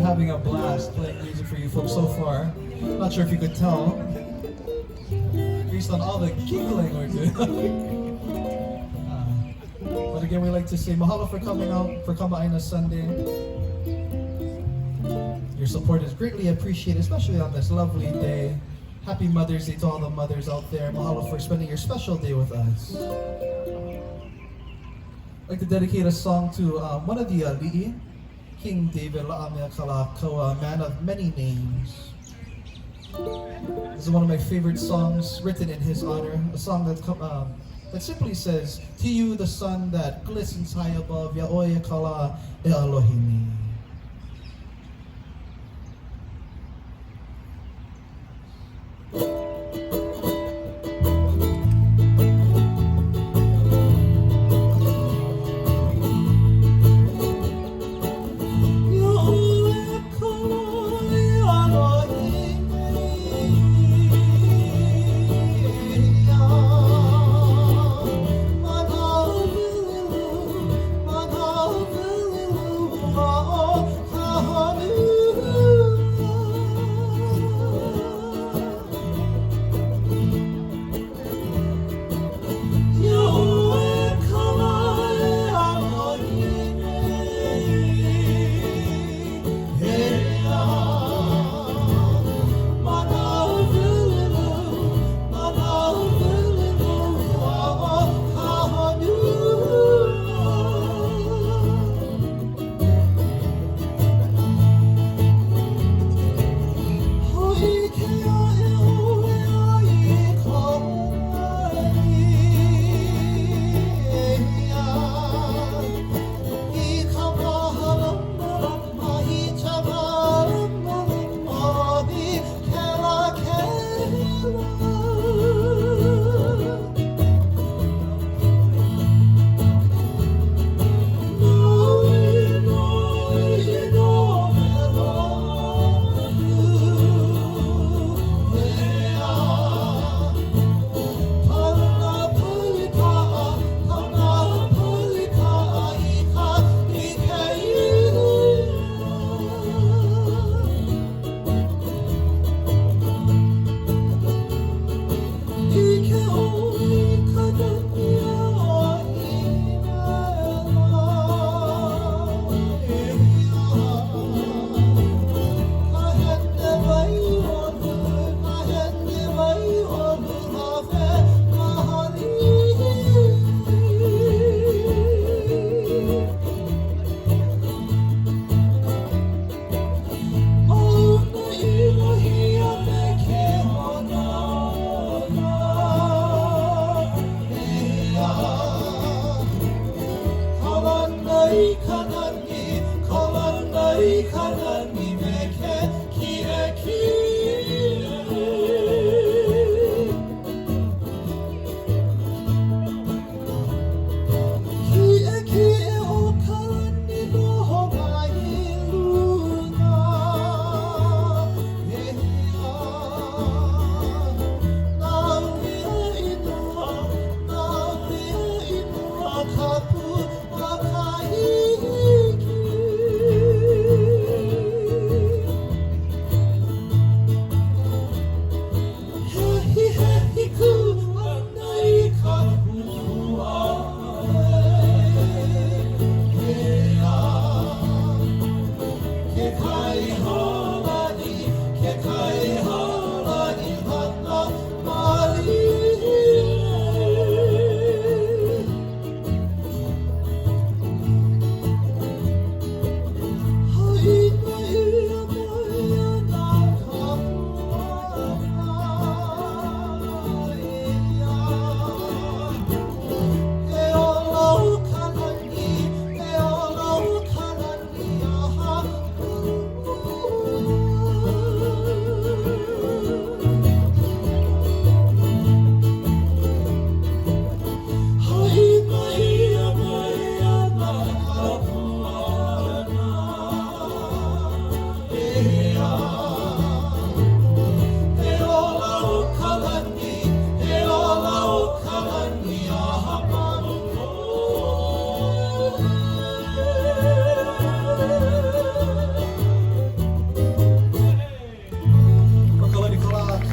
having a blast playing music for you folks so far. Not sure if you could tell, based on all the giggling we're doing. But again, we like to say mahalo for coming out for Kamaaina Sunday. Your support is greatly appreciated, especially on this lovely day. Happy Mother's Day to all the mothers out there. Mahalo for spending your special day with us. I'd like to dedicate a song to one of the li'i, King David La'amea Kalakaua, man of many names. This is one of my favorite songs written in his honor, a song that simply says, "To you, the sun that glistens high above, Ya'oia Kala e Elohimi."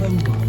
Hallelujah.